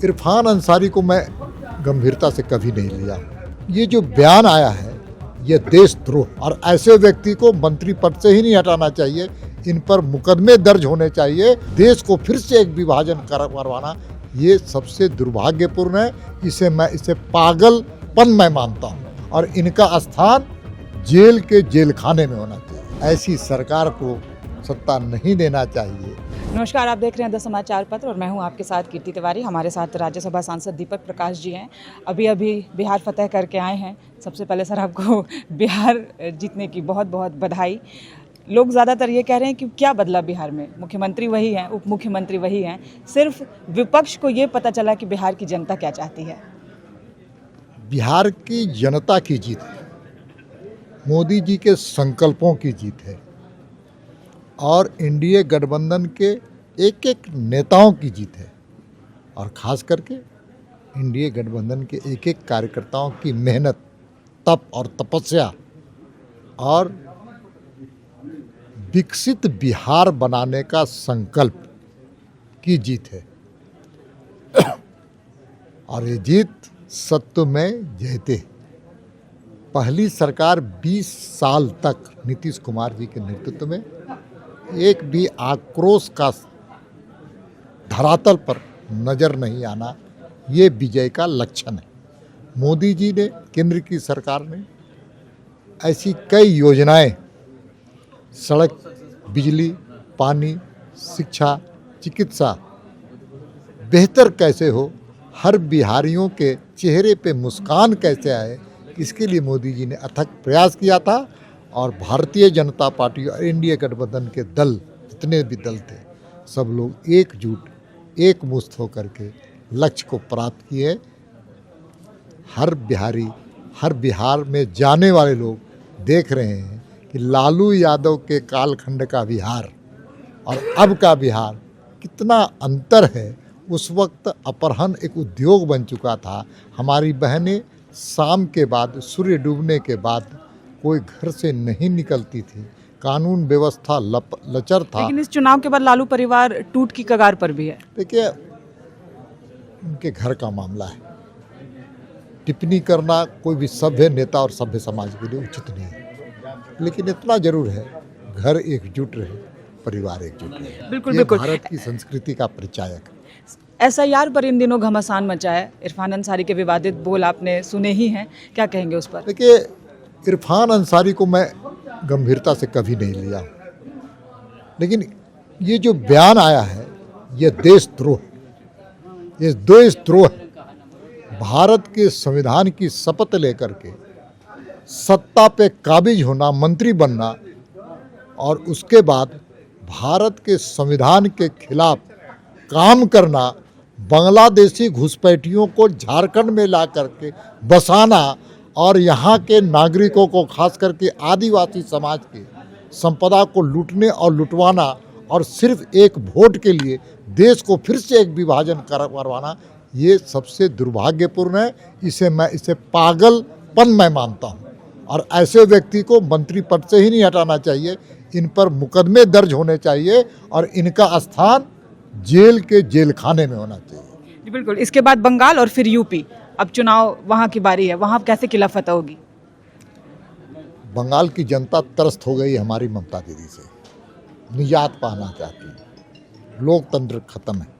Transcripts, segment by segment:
इरफान अंसारी को मैं गंभीरता से कभी नहीं लिया। ये जो बयान आया है ये देशद्रोह, और ऐसे व्यक्ति को मंत्री पद से ही नहीं हटाना चाहिए, इन पर मुकदमे दर्ज होने चाहिए। देश को फिर से एक विभाजन करवाना ये सबसे दुर्भाग्यपूर्ण है। इसे पागलपन मैं मानता हूँ और इनका स्थान जेल के जेल खाने में होना चाहिए। ऐसी सरकार को सत्ता नहीं देना चाहिए। नमस्कार, आप देख रहे हैं द समाचार पत्र और मैं हूं आपके साथ कीर्ति तिवारी। हमारे साथ राज्यसभा सांसद दीपक प्रकाश जी हैं। अभी बिहार फतह करके आए हैं। सबसे पहले सर आपको बिहार जीतने की बहुत बहुत बधाई। लोग ज़्यादातर ये कह रहे हैं कि क्या बदला बिहार में, मुख्यमंत्री वही हैं, उप मुख्यमंत्री वही हैं, सिर्फ विपक्ष को ये पता चला कि बिहार की जनता क्या चाहती है। बिहार की जनता की जीत है, मोदी जी के संकल्पों की जीत है और एनडीए गठबंधन के एक एक नेताओं की जीत है, और ख़ास करके एनडीए गठबंधन के एक एक कार्यकर्ताओं की मेहनत, तप और तपस्या और विकसित बिहार बनाने का संकल्प की जीत है। और ये जीत सत्य में जयते। पहली सरकार 20 साल तक नीतीश कुमार जी के नेतृत्व में एक भी आक्रोश का धरातल पर नज़र नहीं आना, ये विजय का लक्षण है। मोदी जी ने, केंद्र की सरकार ने ऐसी कई योजनाएं, सड़क, बिजली, पानी, शिक्षा, चिकित्सा बेहतर कैसे हो, हर बिहारियों के चेहरे पे मुस्कान कैसे आए, इसके लिए मोदी जी ने अथक प्रयास किया था। और भारतीय जनता पार्टी और एनडीए गठबंधन के दल, जितने भी दल थे, सब लोग एकजुट, एक मुश्त होकर के लक्ष्य को प्राप्त किए। हर बिहारी, हर बिहार में जाने वाले लोग देख रहे हैं कि लालू यादव के कालखंड का बिहार और अब का बिहार कितना अंतर है। उस वक्त अपहरण एक उद्योग बन चुका था। हमारी बहनें शाम के बाद, सूर्य डूबने के बाद कोई घर से नहीं निकलती थी। कानून व्यवस्था लचर था। लेकिन इस चुनाव के बाद लालू परिवार टूट की कगार पर भी है। देखिए, उनके घर का मामला है, टिप्पणी करना कोई भी सभ्य नेता और सभ्य समाज के लिए उचित नहीं है। लेकिन इतना जरूर है, घर एकजुट रहे, परिवार एकजुट रहे। बिल्कुल। भारत की संस्कृति का परिचायक है। एसआईआर पर इन दिनों घमासान मचा है। इरफान अंसारी के विवादित बोल आपने सुने ही हैं, क्या कहेंगे उस पर? देखिए, इरफान अंसारी को मैं गंभीरता से कभी नहीं लिया, लेकिन ये जो बयान आया है ये देशद्रोह है। भारत के संविधान की शपथ लेकर के सत्ता पे काबिज होना, मंत्री बनना, और उसके बाद भारत के संविधान के खिलाफ काम करना, बांग्लादेशी घुसपैठियों को झारखंड में ला करके बसाना और यहाँ के नागरिकों को, खास करके आदिवासी समाज के संपदा को लूटने और लुटवाना, और सिर्फ एक वोट के लिए देश को फिर से एक विभाजन करवाना, ये सबसे दुर्भाग्यपूर्ण है। इसे पागलपन मैं मानता हूँ और ऐसे व्यक्ति को मंत्री पद से ही नहीं हटाना चाहिए, इन पर मुकदमे दर्ज होने चाहिए और इनका स्थान जेल के जेल खाने में होना चाहिए। बिल्कुल। इसके बाद बंगाल और फिर यूपी, अब चुनाव वहाँ की बारी है, वहाँ कैसे किला फतह होगी? बंगाल की जनता त्रस्त हो गई हमारी ममता दीदी से, निजात पाना चाहती है। लोकतंत्र खत्म है।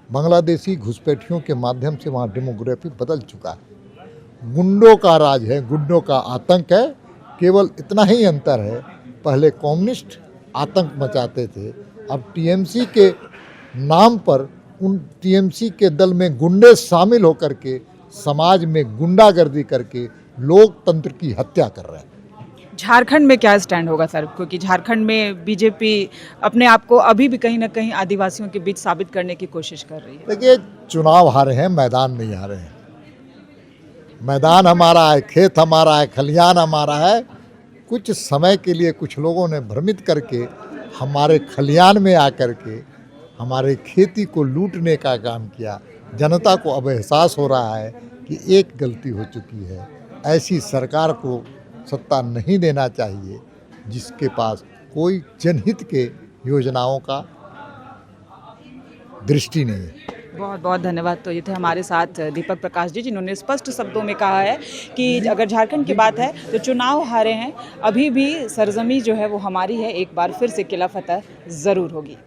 बांग्लादेशी घुसपैठियों के माध्यम से वहाँ डेमोग्राफी बदल चुका है। गुंडों का राज है, गुंडों का आतंक है। केवल इतना ही अंतर है, पहले कम्युनिस्ट आतंक मचाते थे, अब टीएमसी के नाम पर उन टीएमसी के दल में गुंडे शामिल होकर के समाज में गुंडागर्दी करके लोकतंत्र की हत्या कर रहे हैं। झारखंड में क्या स्टैंड होगा सर? क्योंकि झारखंड में बीजेपी अपने आप को अभी भी कहीं ना कहीं आदिवासियों के बीच साबित करने की कोशिश कर रही है। देखिए, चुनाव हारे हैं, मैदान नहीं हारे हैं। मैदान हमारा है, खेत हमारा है, खलियान हमारा है। कुछ समय के लिए कुछ लोगों ने भ्रमित करके हमारे खलियान में आकर के हमारे खेती को लूटने का काम किया। जनता को अब एहसास हो रहा है कि एक गलती हो चुकी है। ऐसी सरकार को सत्ता नहीं देना चाहिए जिसके पास कोई जनहित के योजनाओं का दृष्टि नहीं है। बहुत बहुत धन्यवाद। तो ये थे हमारे साथ दीपक प्रकाश जी, जिन्होंने स्पष्ट शब्दों में कहा है कि अगर झारखंड की बात है तो चुनाव हारे हैं, अभी भी सरजमी जो है वो हमारी है, एक बार फिर से किला फतेह ज़रूर होगी।